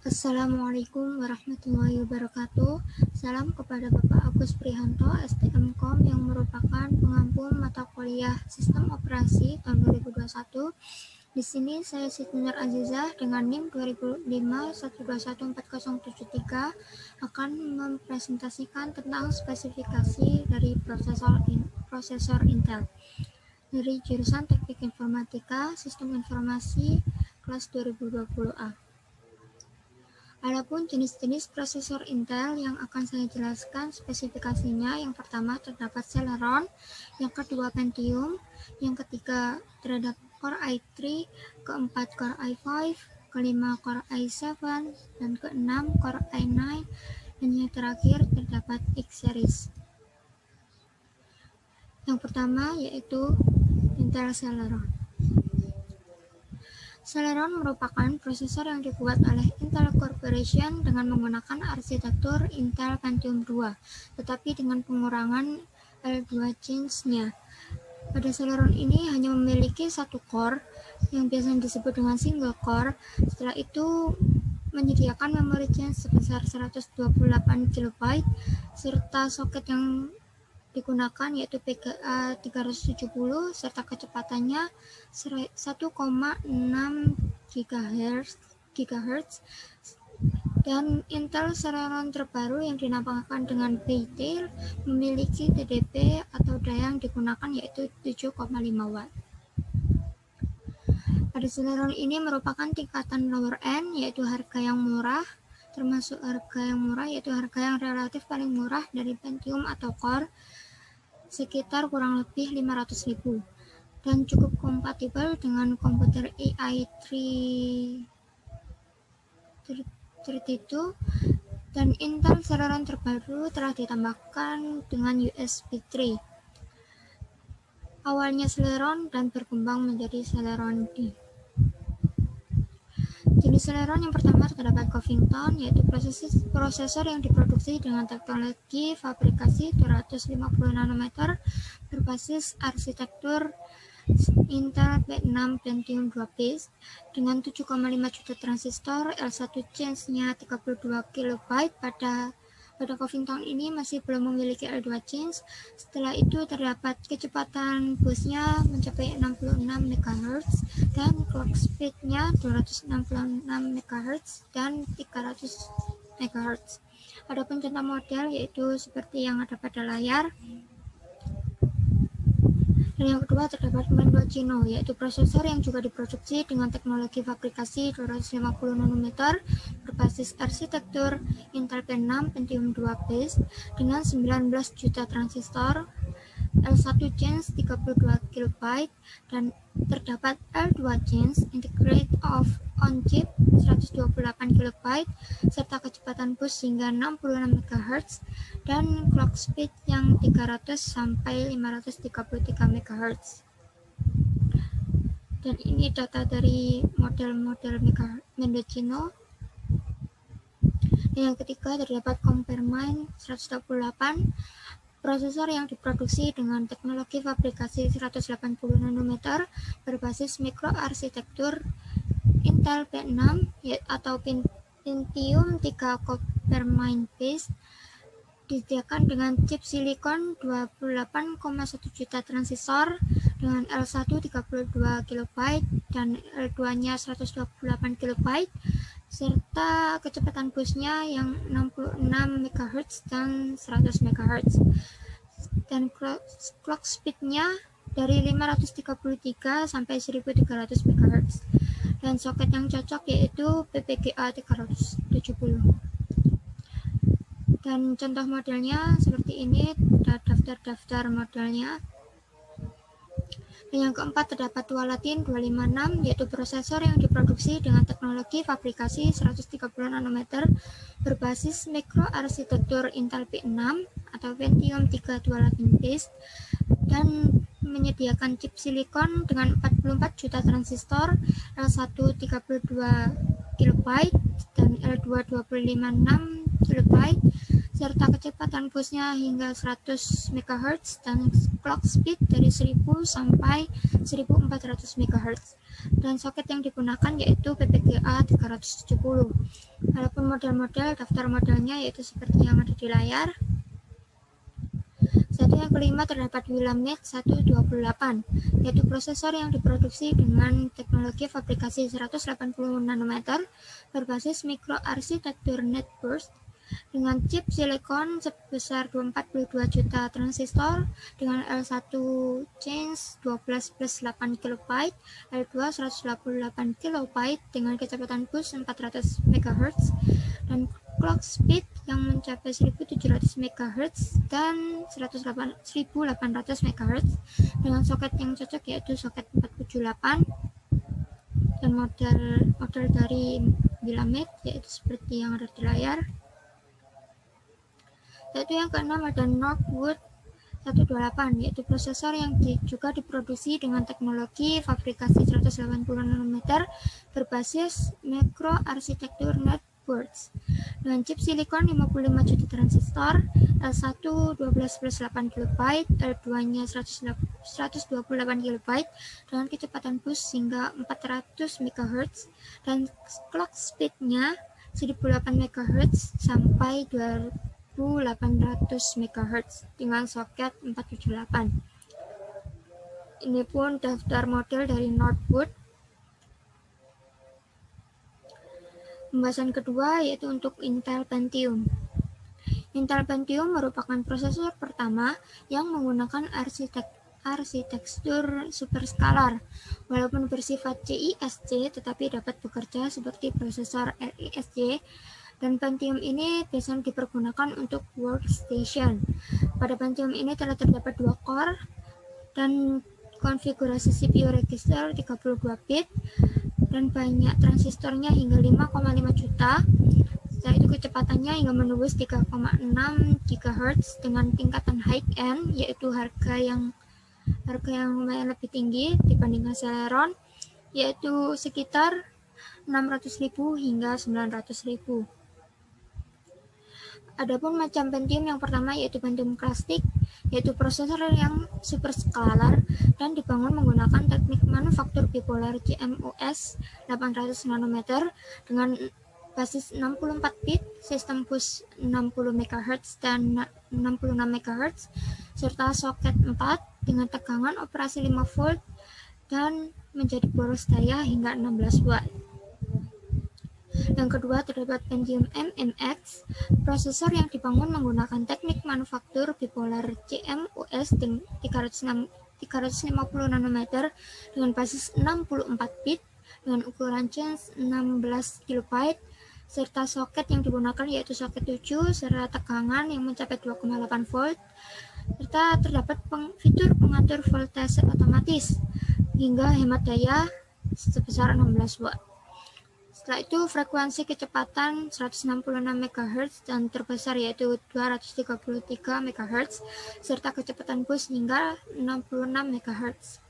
Assalamualaikum warahmatullahi wabarakatuh. Salam kepada Bapak Agus Prihanto, STMKOM yang merupakan pengampu mata kuliah Sistem Operasi tahun 2021. Di sini saya Siti Nur Azizah dengan NIM 200512140773 akan mempresentasikan tentang spesifikasi dari prosesor Intel dari jurusan Teknik Informatika Sistem Informasi kelas 2020A. Adapun jenis-jenis prosesor Intel yang akan saya jelaskan spesifikasinya, yang pertama terdapat Celeron, yang kedua Pentium, yang ketiga terdapat Core i3, keempat Core i5, kelima Core i7, dan keenam Core i9, dan yang terakhir terdapat X-Series. Yang pertama yaitu Intel Celeron. Celeron merupakan prosesor yang dibuat oleh Intel Corporation dengan menggunakan arsitektur Intel Pentium 2, tetapi dengan pengurangan L2 change-nya. Pada Celeron ini hanya memiliki satu core, yang biasanya disebut dengan single core. Setelah itu menyediakan memory change sebesar 128 KB, serta soket yang digunakan yaitu PGA 370 serta kecepatannya 1,6 GHz, dan Intel Celeron terbaru yang dinamakan dengan Beatle memiliki TDP atau daya yang digunakan yaitu 7,5 watt. Pada Celeron ini merupakan tingkatan lower end, yaitu harga yang murah, termasuk harga yang murah yaitu harga yang relatif paling murah dari Pentium atau Core, sekitar kurang lebih 500.000, dan cukup kompatibel dengan komputer AI32, dan Intel Celeron terbaru telah ditambahkan dengan USB 3. Awalnya Celeron dan berkembang menjadi Celeron D. Jenis Celeron yang pertama terdapat Covington, yaitu prosesor yang diproduksi dengan teknologi fabrikasi 250 nanometer berbasis arsitektur Intel P6 Pentium 2 base dengan 7,5 juta transistor, L1 change-nya 32 KB. Pada Covington ini masih belum memiliki L2 change. Setelah itu terdapat kecepatan busnya mencapai 66 MHz dan clock speed-nya 266 MHz dan 300 MHz. Adapun contoh model yaitu seperti yang ada pada layar. Dan yang kedua terdapat Mendocino, yaitu prosesor yang juga diproduksi dengan teknologi fabrikasi 250 nanometer berbasis arsitektur Intel P6 Pentium 2 base dengan 19 juta transistor, L1 change 32 KB, dan terdapat L2 change integrate on chip 128 KB serta kecepatan bus hingga 66 MHz dan clock speed yang 300 sampai 533 MHz. Dan ini data dari model-model Mendocino. Dan yang ketiga terdapat Compermine 128, prosesor yang diproduksi dengan teknologi fabrikasi 180 nanometer berbasis mikroarsitektur Intel P6 atau Pentium 3 Compermine base, disediakan dengan chip silikon 28,1 juta transistor dengan L1 32 KB dan L2-nya 128 KB serta kecepatan busnya yang 66 MHz dan 100 MHz, dan clock speed-nya dari 533 sampai 1300 MHz, dan soket yang cocok yaitu PPGA 370. Dan contoh modelnya seperti ini, daftar modelnya. Dan yang keempat terdapat Tualatin 256, yaitu prosesor yang diproduksi dengan teknologi fabrikasi 130 nanometer berbasis mikroarsitektur Intel P6 atau Pentium 3 Tualatin base dan menyediakan chip silikon dengan 44 juta transistor, L1 32 KB dan L2 256 kilobyte, serta kecepatan busnya hingga 100 MHz dan clock speed dari 1000 sampai 1400 MHz. Dan soket yang digunakan yaitu PPGA 370. Adapun model-model, daftar modelnya yaitu seperti yang ada di layar. Yang kelima terdapat Willamette 128, yaitu prosesor yang diproduksi dengan teknologi fabrikasi 180 nanometer berbasis mikroarsitektur NetBurst dengan chip silikon sebesar 42 juta transistor dengan L1 chains 12 plus 8 KB, L2 128 KB dengan kecepatan bus 400 MHz dan clock speed yang mencapai 1700 MHz dan 1800 MHz dengan soket yang cocok yaitu soket 478 dan model dari Willamette yaitu seperti yang ada di layar. Yaitu yang keenam ada Northwood 128, yaitu prosesor yang juga diproduksi dengan teknologi fabrikasi 180 nanometer berbasis mikroarsitektur NetBurst dengan chip silikon 55 juta transistor, L1 12 plus 8 KB, L2-nya 128 KB dengan kecepatan bus hingga 400 MHz dan clock speed-nya 1008 MHz sampai 2800 MHz dengan soket 478. Ini pun daftar model dari Northwood. Pembahasan kedua yaitu untuk Intel Pentium. Intel Pentium merupakan prosesor pertama yang menggunakan arsitektur superskalar. Walaupun bersifat CISC tetapi dapat bekerja seperti prosesor RISC. Dan Pentium ini biasanya dipergunakan untuk workstation. Pada Pentium ini telah terdapat 2 core dan konfigurasi CPU register 32 bit dan banyak transistornya hingga 5,5 juta. Setelah itu kecepatannya hingga menembus 3,6 GHz dengan tingkatan high-end, yaitu harga yang lumayan lebih tinggi dibandingkan Celeron, yaitu sekitar 600.000 hingga 900.000. Adapun macam Pentium yang pertama yaitu Pentium klasik, yaitu prosesor yang superskalar dan dibangun menggunakan teknik manufaktur bipolar CMOS 800 nanometer dengan basis 64 bit, sistem bus 60 MHz dan 66 MHz, serta soket 4 dengan tegangan operasi 5 volt dan menjadi boros daya hingga 16 watt. Yang kedua terdapat Pentium MMX, prosesor yang dibangun menggunakan teknik manufaktur bipolar CMOS 350 nanometer dengan basis 64 bit dengan ukuran chains 16 KB serta soket yang digunakan yaitu soket 7 serta tegangan yang mencapai 2,8 volt serta terdapat fitur pengatur voltase otomatis hingga hemat daya sebesar 16 watt. Setelah itu frekuensi kecepatan 166 MHz dan terbesar yaitu 233 MHz serta kecepatan bus hingga 66 MHz.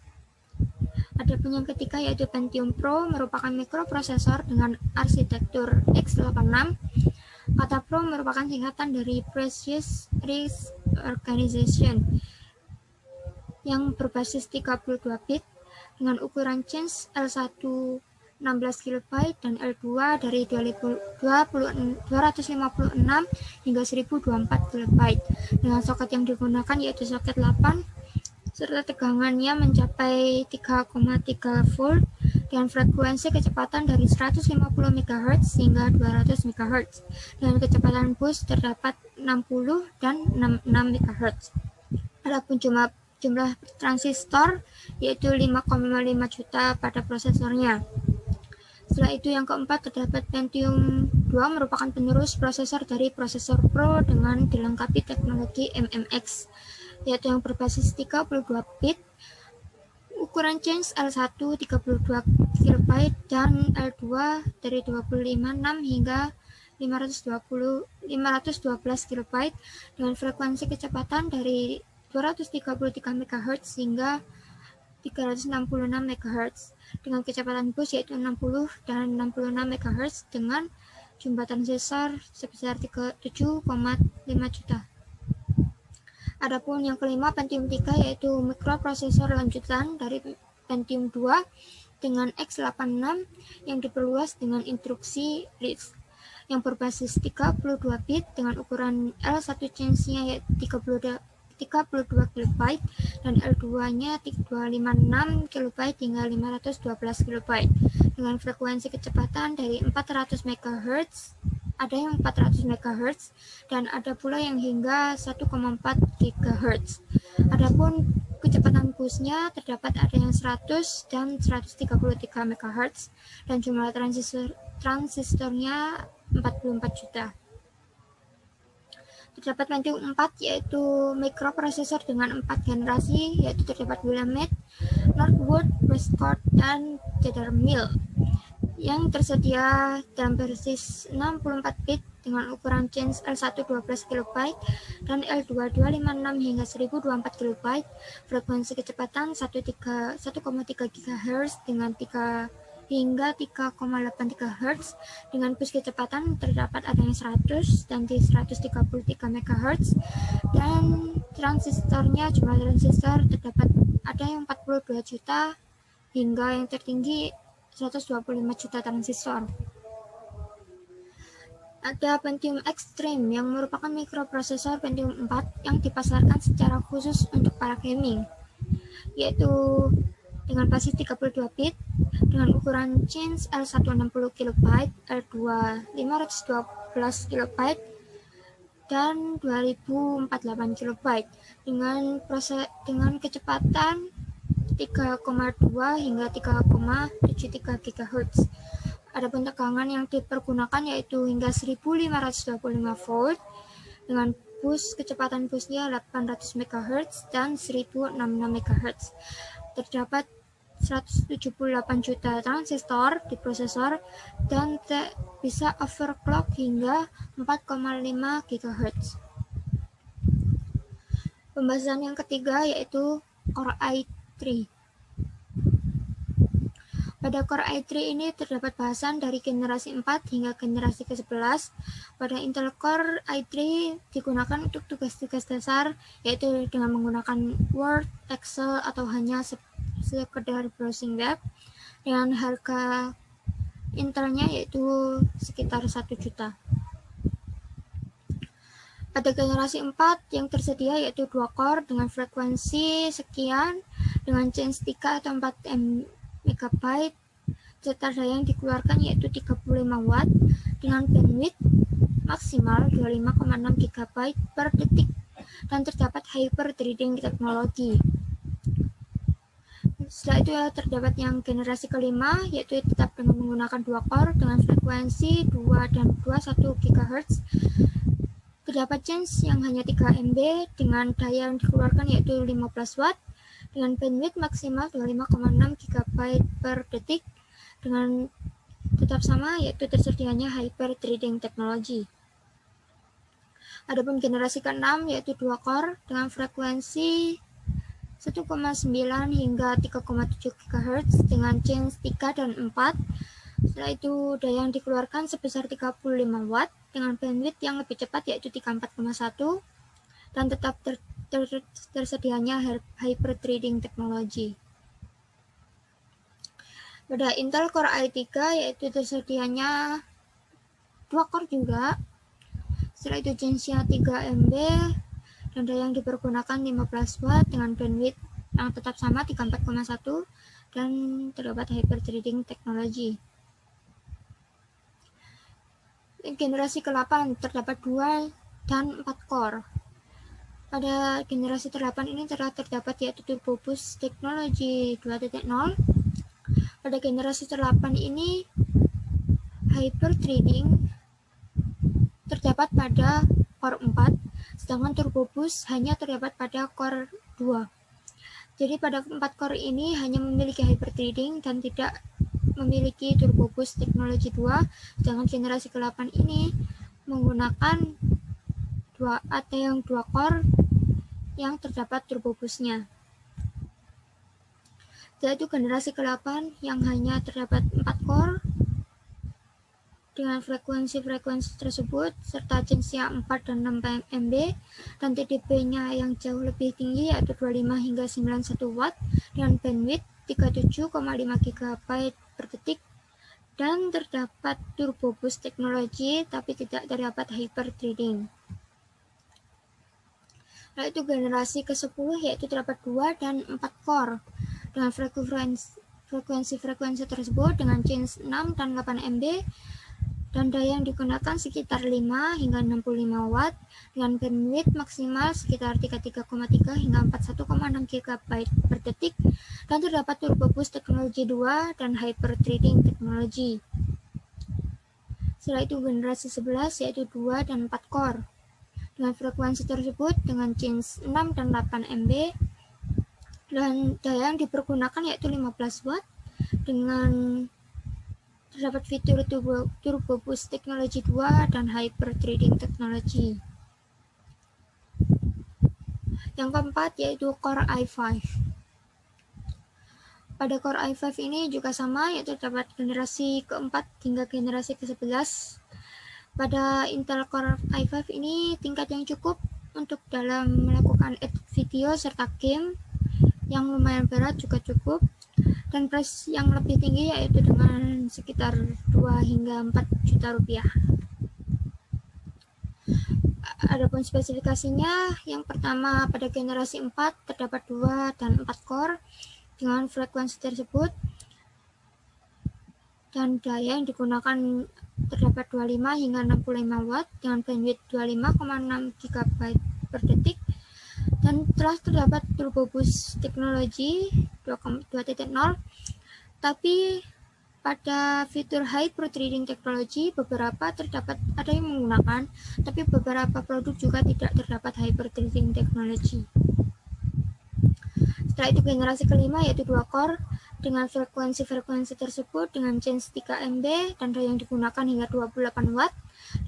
Adapun yang ketiga yaitu Pentium Pro merupakan mikroprosesor dengan arsitektur x86. Kata Pro merupakan singkatan dari Precious Risk Organization yang berbasis 32 bit dengan ukuran chains L1 16 KB dan L2 dari 256 hingga 1024 KB dengan soket yang digunakan yaitu soket 8 serta tegangannya mencapai 3,3 volt dengan frekuensi kecepatan dari 150 MHz hingga 200 MHz dengan kecepatan bus terdapat 60 dan 66 MHz. Adapun jumlah transistor yaitu 5,5 juta pada prosesornya. Setelah itu yang keempat terdapat Pentium 2 merupakan penerus prosesor dari prosesor Pro dengan dilengkapi teknologi MMX yaitu yang berbasis 32 bit, ukuran chains L1 32 KB dan L2 dari 256 hingga 512 KB dengan frekuensi kecepatan dari 233 MHz hingga 366 MHz dengan kecepatan bus yaitu 60 dan 66 MHz dengan jumlah transistor sebesar 7,5 juta. Adapun yang kelima, Pentium 3, yaitu mikroprosesor lanjutan dari Pentium 2 dengan x86 yang diperluas dengan instruksi RISC yang berbasis 32 bit dengan ukuran L1 chance-nya yaitu 32 KB dan L2-nya 256 KB hingga 512 KB dengan frekuensi kecepatan dari 400 MHz, ada yang 400 MHz dan ada pula yang hingga 1,4 GHz. Adapun kecepatan busnya terdapat ada yang 100 dan 133 MHz dan jumlah transistornya 44 juta. Terdapat Pentium 4 yaitu mikroprosesor dengan 4 generasi, yaitu terdapat Willamette, Northwood, Westcott, dan Cedar Mill yang tersedia dalam versi 64 bit dengan ukuran chance L1 12 KB dan L2 256 hingga 1024 KB, frekuensi kecepatan 1,3 GHz dengan 3 hingga 3,8 GHz dengan bus kecepatan terdapat ada yang 100 dan di 133 MHz dan transistornya jumlah transistor terdapat ada yang 42 juta hingga yang tertinggi 125 juta transistor. Ada Pentium Extreme yang merupakan mikroprosesor Pentium 4 yang dipasarkan secara khusus untuk para gaming, yaitu dengan basis 32 bit dengan ukuran chance L1 60 KB, L2 512 KB dan 2048 KB dengan kecepatan 3,2 hingga 3,73 GHz. Adapun tegangan yang dipergunakan yaitu hingga 1525 volt dengan bus kecepatan busnya 800 MHz dan 1066 MHz. Terdapat 178 juta transistor di prosesor dan bisa overclock hingga 4,5 GHz. Pembahasan yang ketiga yaitu Core i3. Pada Core i3 ini terdapat bahasan dari generasi 4 hingga generasi ke-11. Pada Intel Core i3 digunakan untuk tugas-tugas dasar, yaitu dengan menggunakan Word, Excel, atau hanya sekedar browsing web, dengan harga Intelnya yaitu sekitar 1 juta. Pada generasi 4 yang tersedia yaitu 2 core dengan frekuensi sekian, dengan chance 3 atau 4 MB, serta daya yang dikeluarkan yaitu 35 watt dengan bandwidth maksimal 25,6 GB per detik dan terdapat hyper threading teknologi. Setelah itu terdapat yang generasi kelima yaitu tetap dengan menggunakan 2 core dengan frekuensi 2 dan 21 GHz. Terdapat chance yang hanya 3 MB dengan daya yang dikeluarkan yaitu 15 watt dengan bandwidth maksimal 25,6 GB per detik dengan tetap sama yaitu tersedianya hyper threading teknologi. Adapun generasi ke-6 yaitu 2 core dengan frekuensi 1,9 hingga 3,7 GHz dengan chance 3 dan 4. Setelah itu daya yang dikeluarkan sebesar 35 watt dengan bandwidth yang lebih cepat yaitu 34,1 dan tetap tersedianya hyper threading teknologi. Pada Intel Core i3 yaitu tersedianya 2 core juga. Setelah itu chance-nya 3 MB dan daya yang dipergunakan 15 watt dengan bandwidth yang tetap sama 34,1 dan terdapat hyper threading teknologi. Generasi ke-8 terdapat 2 dan 4 core. Pada generasi ke-8 ini telah terdapat yaitu Turbo Boost teknologi 2.0. Pada generasi ke-8 ini hyper threading terdapat pada core 4, sedangkan Turbo Boost hanya terdapat pada core 2. Jadi pada 4 core ini hanya memiliki hyper threading dan tidak memiliki Turbo Boost teknologi 2, sedangkan generasi ke-8 ini menggunakan 2 core yang terdapat Turbo Boost-nya. Yaitu generasi ke-8 yang hanya terdapat 4 core dengan frekuensi-frekuensi tersebut serta chance-nya 4 dan 6 MB dan TDP-nya yang jauh lebih tinggi yaitu 25 hingga 91 watt dengan bandwidth 37,5 GB per detik dan terdapat turbo boost teknologi tapi tidak terdapat hyperthreading. Yaitu generasi ke-10 yaitu terdapat 2 dan 4 core dengan frekuensi tersebut dengan chance 6 dan 8 MB dan daya yang digunakan sekitar 5 hingga 65 watt dengan bandwidth maksimal sekitar 33,3 hingga 41,6 GB per detik dan terdapat turbo boost teknologi 2 dan hyperthreading teknologi. Setelah itu generasi 11 yaitu 2 dan 4 core dengan frekuensi tersebut dengan chance 6 dan 8 MB dan daya yang dipergunakan yaitu 15 watt dengan terdapat fitur turbo boost teknologi 2 dan hyperthreading teknologi. Yang keempat yaitu Core i5. Pada Core i5 ini juga sama, yaitu terdapat generasi keempat hingga generasi ke-11. Pada Intel Core i5 ini tingkat yang cukup untuk dalam melakukan edit video serta game yang lumayan berat juga cukup, dan price yang lebih tinggi yaitu dengan sekitar 2 hingga 4 juta rupiah. Adapun spesifikasinya, yang pertama pada generasi 4 terdapat 2 dan 4 core dengan frekuensi tersebut dan daya yang digunakan terdapat 25 hingga 65 watt dengan bandwidth 25,6 GB per detik dan telah terdapat turbo boost teknologi 2.0, tapi pada fitur hyperthreading teknologi beberapa terdapat ada yang menggunakan, tapi beberapa produk juga tidak terdapat hyperthreading teknologi. Setelah itu generasi kelima yaitu 2 core dengan frekuensi tersebut dengan chance 3 MB dan daya yang digunakan hingga 28 watt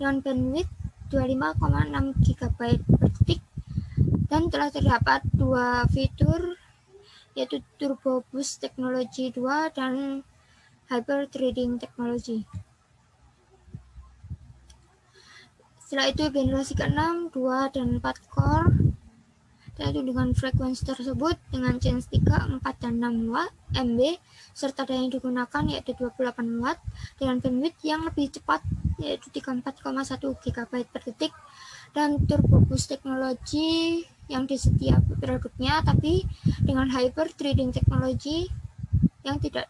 dengan bandwidth 25,6 GB per detik dan telah terdapat 2 fitur yaitu turbo boost teknologi 2 dan hyperthreading teknologi. Setelah itu generasi ke-6 2 dan 4 core yaitu dengan frekuensi tersebut dengan chance 3, 4 dan 6 watt MB serta daya yang digunakan yaitu 28 watt dengan bandwidth yang lebih cepat yaitu 34,1 GB per detik dan turbo boost teknologi yang di setiap produknya tapi dengan hyperthreading teknologi yang tidak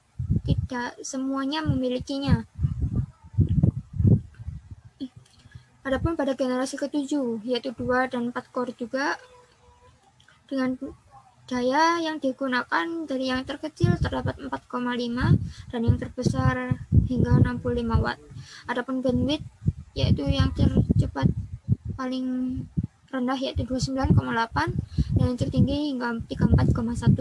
semuanya memilikinya. Adapun pada generasi ke-7 yaitu 2 dan 4 core juga dengan daya yang digunakan dari yang terkecil terdapat 4,5 dan yang terbesar hingga 65 watt. Adapun bandwidth yaitu yang tercepat paling rendah yaitu 29,8 dan yang tertinggi hingga 34,1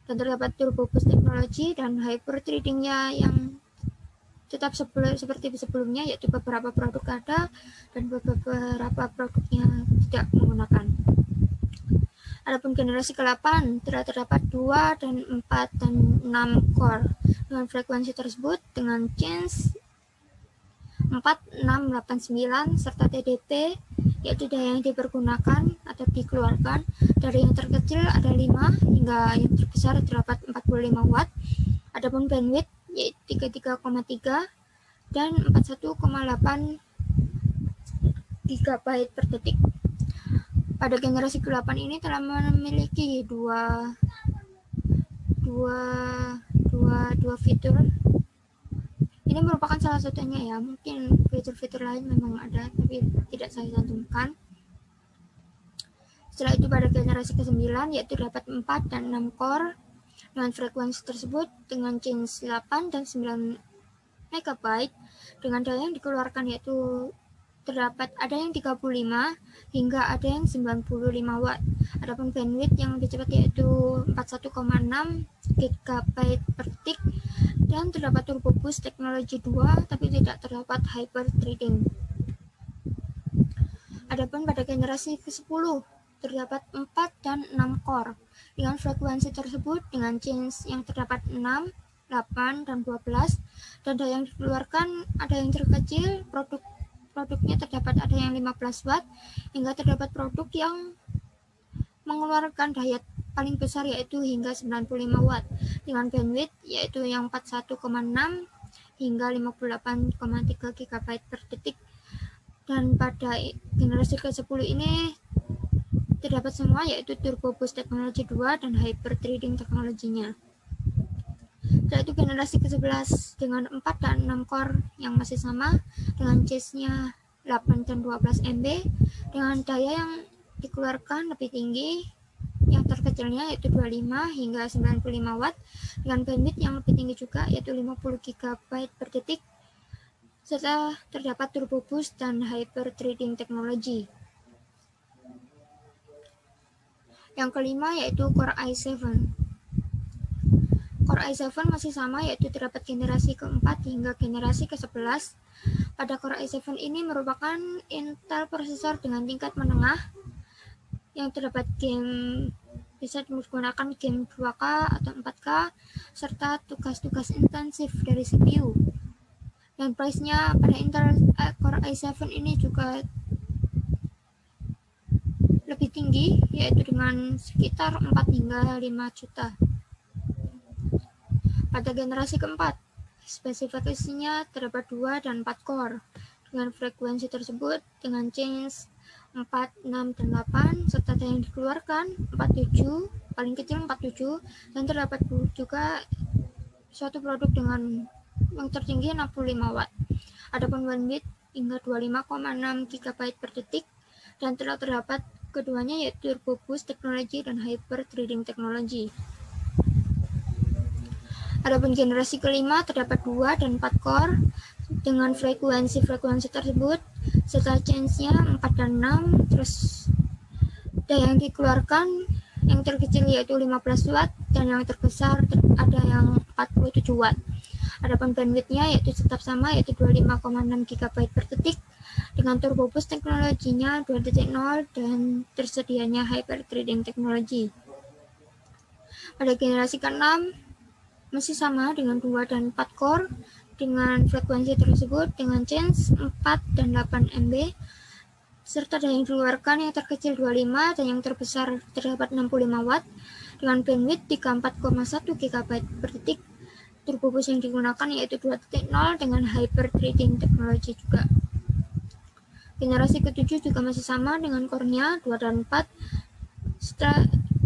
dan terdapat turbo boost teknologi dan hyperthreadingnya yang tetap seperti sebelumnya yaitu beberapa produk ada dan beberapa produknya tidak menggunakan. Adapun generasi ke-8 telah terdapat 2 dan 4 dan 6 core dengan frekuensi tersebut dengan chance 4, 6, 8, 9 serta TDP yaitu daya yang dipergunakan atau dikeluarkan dari yang terkecil ada 5 hingga yang terbesar terdapat 45 watt. Adapun bandwidth yaitu 33,3 dan 41,8 GB per detik. Pada generasi ke-8 ini telah memiliki dua fitur. Ini merupakan salah satunya ya, mungkin fitur-fitur lain memang ada tapi tidak saya cantumkan. Setelah itu pada generasi ke-9 yaitu dapat 4 dan 6 core dengan frekuensi tersebut dengan chance 8 dan 9 MB dengan daya yang dikeluarkan yaitu terdapat ada yang 35 hingga ada yang 95 watt. Adapun bandwidth yang lebih cepat yaitu 41,6 GB per detik dan terdapat turbo boost teknologi 2 tapi tidak terdapat hyperthreading. Adapun pada generasi ke-10 terdapat 4 dan 6 core dengan frekuensi tersebut dengan chance yang terdapat 6, 8 8, dan 12, dan daya yang dikeluarkan ada yang terkecil, produknya terdapat ada yang 15 watt, hingga terdapat produk yang mengeluarkan daya paling besar yaitu hingga 95 watt, dengan bandwidth yaitu yang 41,6 hingga 58,3 GB per detik. Dan pada generasi ke-10 ini terdapat semua yaitu Turbo Boost teknologi 2 dan Hyper Threading teknologinya. Yaitu generasi ke-11 dengan 4 dan 6 core yang masih sama, dengan chase-nya 8 dan 12 MB, dengan daya yang dikeluarkan lebih tinggi, yang terkecilnya yaitu 25 hingga 95 watt, dengan bandwidth yang lebih tinggi juga yaitu 50 GB per detik, serta terdapat Turbo Boost dan Hyper Threading teknologi. Yang kelima yaitu Core i7. Core i7 masih sama yaitu terdapat generasi keempat hingga generasi ke-11. Pada Core i7 ini merupakan Intel prosesor dengan tingkat menengah yang terdapat game, bisa menggunakan game 2K atau 4K, serta tugas-tugas intensif dari CPU. Dan price-nya pada Intel Core i7 ini juga lebih tinggi, yaitu dengan sekitar 4 hingga 5 juta. Pada generasi keempat, spesifikasinya terdapat 2 dan 4 core, dengan frekuensi tersebut dengan change 4, 6, dan 8, serta daya yang dikeluarkan 47, paling kecil 47, dan terdapat juga suatu produk dengan yang tertinggi 65 watt. Adapun bandwidth hingga 25,6 GB per detik, dan telah terdapat keduanya yaitu Turbo Boost teknologi dan Hyper Threading teknologi. Adapun generasi kelima terdapat 2 dan 4 core dengan frekuensi tersebut, serta change-nya 4 dan 6, terus daya yang dikeluarkan yang terkecil yaitu 15 watt dan yang terbesar ada yang 47 watt. Adapun bandwidth-nya yaitu tetap sama yaitu 25,6 GB per detik, dengan Turbo Boost teknologinya 2.0 dan tersedianya Hyper Threading teknologi. Pada generasi ke-6 masih sama dengan 2 dan 4 core dengan frekuensi tersebut dengan change 4 dan 8 MB, serta daya yang dikeluarkan yang terkecil 25 dan yang terbesar terdapat 65 watt dengan bandwidth 34,1 GB per detik. Turbo Boost yang digunakan yaitu 2.0 dengan Hyper Threading teknologi juga. Generasi ke-7 juga masih sama dengan core-nya 2 dan 4,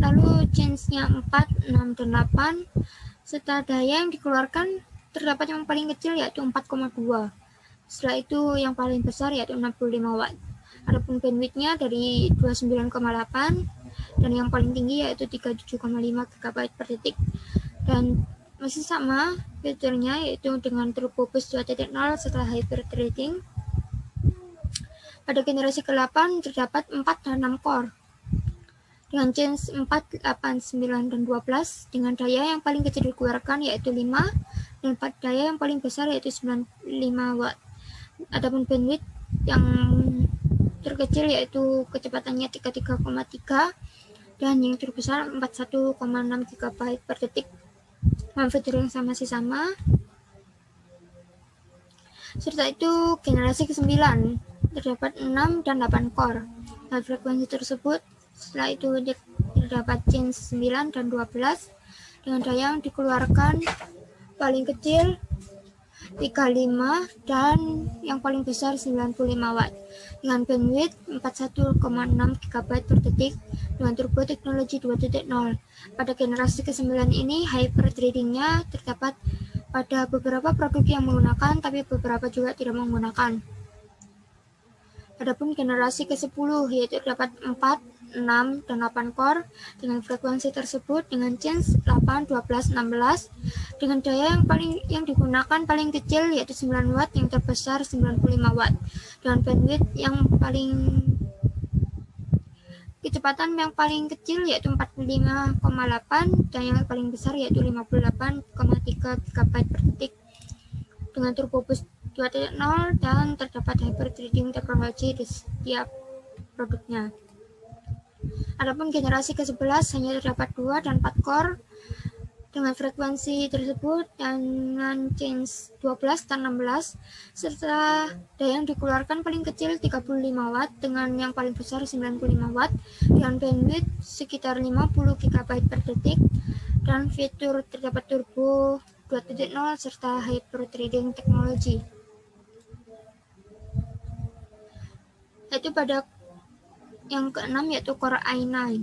lalu change-nya 4, 6, dan 8, serta daya yang dikeluarkan terdapat yang paling kecil yaitu 4,2. Setelah itu yang paling besar yaitu 65 watt. Adapun bandwidth-nya dari 29,8 dan yang paling tinggi yaitu 37,5 GB per detik. Dan masih sama fiturnya yaitu dengan Turbo Boost 2.0 setelah Hyper Threading. Pada generasi ke-8 terdapat 4 dan 6 core dengan change 4, 8, 9, dan 12 dengan daya yang paling kecil dikeluarkan yaitu 5 dan daya yang paling besar yaitu 95 watt. Adapun bandwidth yang terkecil yaitu kecepatannya 33,3 dan yang terbesar 41,6 GB per detik. Fitur yang masih sama. Serta itu generasi ke-9 terdapat 6 dan 8 core. Dan frekuensi tersebut setelah itu terdapat change 9 dan 12 dengan daya yang dikeluarkan paling kecil 35 dan yang paling besar 95 watt dengan bandwidth 41,6 GB per detik dengan turbo teknologi 2.0. Pada generasi ke-9 ini Hyper Threading-nya terdapat pada beberapa produk yang menggunakan, tapi beberapa juga tidak menggunakan. Adapun generasi ke-10 yaitu terdapat 4, 6, dan 8 core dengan frekuensi tersebut dengan change 8, 12, 16 dengan daya yang digunakan paling kecil yaitu 9 watt, yang terbesar 95 watt dengan bandwidth yang paling kecepatan yang paling kecil yaitu 45,8 dan yang paling besar yaitu 58,3 GB per detik dengan Turbo Boost 2.0 dan terdapat Hyper Threading teknologi di setiap produknya. Adapun generasi ke-11 hanya terdapat 2 dan 4 core Dengan frekuensi tersebut dengan change 12 dan 16 serta daya yang dikeluarkan paling kecil 35 watt dengan yang paling besar 95 watt dengan bandwidth sekitar 50 GB per detik dan fitur terdapat turbo 2.0 serta hyper-threading teknologi. Yaitu pada yang keenam yaitu Core i9.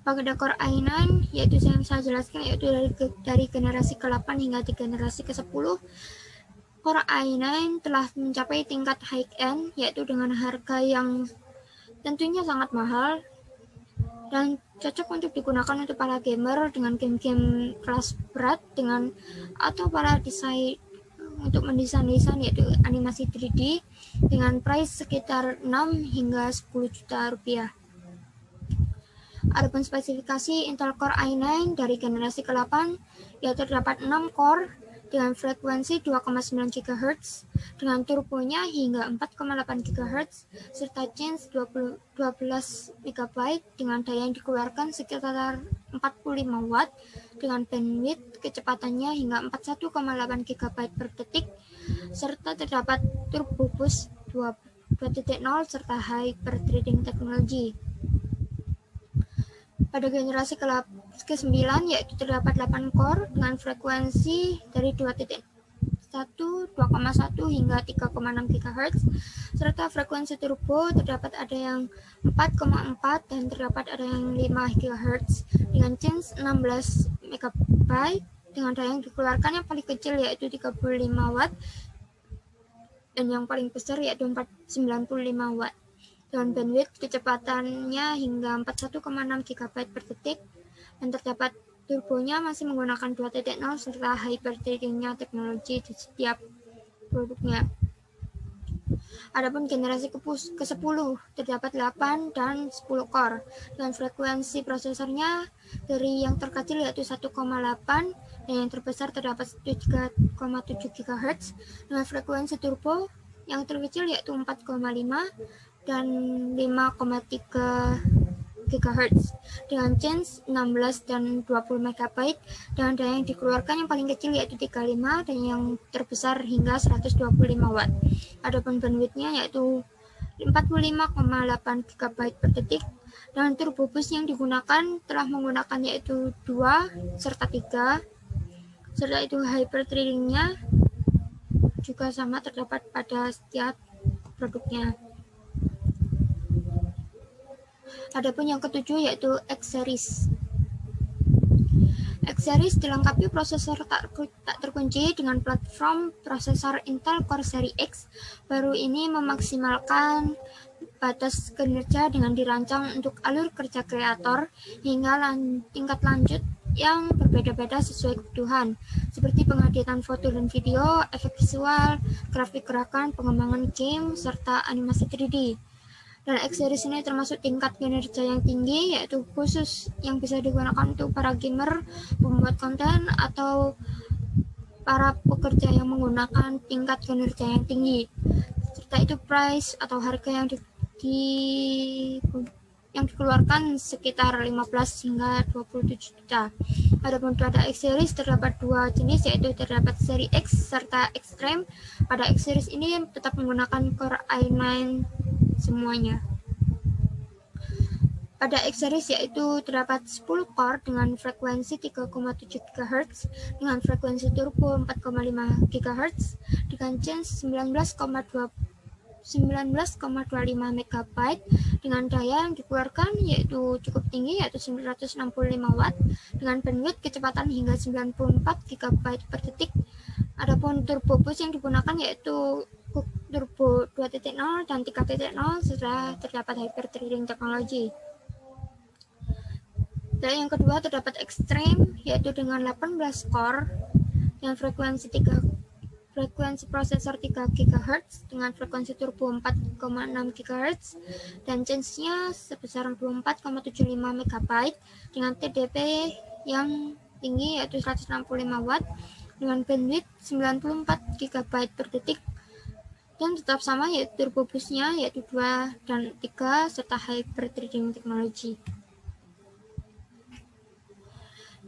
Pada Core i9 yaitu yang saya jelaskan yaitu dari generasi ke-8 hingga di generasi ke-10. Core i9 telah mencapai tingkat high-end yaitu dengan harga yang tentunya sangat mahal dan cocok untuk digunakan untuk para gamer dengan game-game kelas berat dengan atau para desain untuk mendesain yaitu animasi 3D dengan price sekitar 6 hingga 10 juta rupiah. Adapun spesifikasi Intel Core i9 dari generasi ke-8 yaitu terdapat 6 core dengan frekuensi 2,9 GHz dengan turbonya hingga 4,8 GHz serta change 12 MB dengan daya yang dikeluarkan sekitar 45 watt dengan bandwidth kecepatannya hingga 41,8 GB per detik serta terdapat turbo boost 2.0 serta hyper-threading teknologi. Pada generasi ke-9 yaitu terdapat 8 core dengan frekuensi dari 2.1, 2,1 hingga 3,6 GHz serta frekuensi turbo terdapat ada yang 4,4 dan terdapat ada yang 5 GHz dengan change 16 MB dengan daya yang dikeluarkan yang paling kecil yaitu 35 watt dan yang paling besar yaitu 95 watt. Dengan bandwidth kecepatannya hingga 41,6 GB per detik dan terdapat turbonya masih menggunakan 2.0 serta hyper-threading teknologi di setiap produknya. Adapun generasi ke-10 terdapat 8 dan 10 core dan frekuensi prosesornya dari yang terkecil yaitu 1,8 dan yang terbesar terdapat 3,7 GHz dengan frekuensi turbo yang terkecil yaitu 4,5 dan 5,3 GHz dengan change 16 dan 20 MB dengan daya yang dikeluarkan yang paling kecil yaitu 35 dan yang terbesar hingga 125 watt. Adapun bandwidthnya yaitu 45,8 GB per detik dan turbo boost yang digunakan telah menggunakan yaitu 2 serta 3 serta itu hyper-threading-nya juga sama terdapat pada setiap produknya. Adapun yang ketujuh yaitu X-Series. X-Series dilengkapi prosesor tak terkunci dengan platform prosesor Intel Core Series X. Baru ini memaksimalkan batas kinerja dengan dirancang untuk alur kerja kreator hingga tingkat lanjut yang berbeda-beda sesuai kebutuhan, seperti pengeditan foto dan video, efek visual, grafik gerakan, pengembangan game, serta animasi 3D. Dan X-Series ini termasuk tingkat kinerja yang tinggi, yaitu khusus yang bisa digunakan untuk para gamer, pembuat konten, atau para pekerja yang menggunakan tingkat kinerja yang tinggi. Serta itu price atau harga yang dikeluarkan sekitar 15 hingga 27 juta. Adapun pada X-Series terdapat dua jenis, yaitu terdapat seri X serta Extreme. Pada X-Series ini tetap menggunakan Core i9 semuanya. Pada X-Series yaitu terdapat 10 core dengan frekuensi 3,7 GHz dengan frekuensi turbo 4,5 GHz dengan change 19,25 MB dengan daya yang dikeluarkan yaitu cukup tinggi yaitu 965 watt dengan bandwidth kecepatan hingga 94 GB per detik. Adapun turbo boost yang digunakan yaitu turbo 2.0 dan 3.0 serta terdapat hyper-threading teknologi. Dan yang kedua terdapat Extreme yaitu dengan 18 core dengan frekuensi prosesor 3 GHz dengan frekuensi turbo 4,6 GHz dan change-nya sebesar 24,75 MB dengan TDP yang tinggi yaitu 165 watt dengan bandwidth 94 GB per detik dan tetap sama yaitu turbo boost-nya yaitu 2 dan 3 serta hyper-threading teknologi.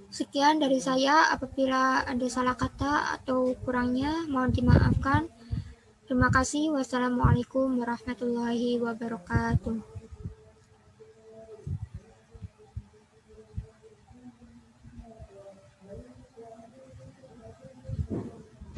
Sekian dari saya, apabila ada salah kata atau kurangnya mohon dimaafkan. Terima kasih. Wassalamualaikum warahmatullahi wabarakatuh.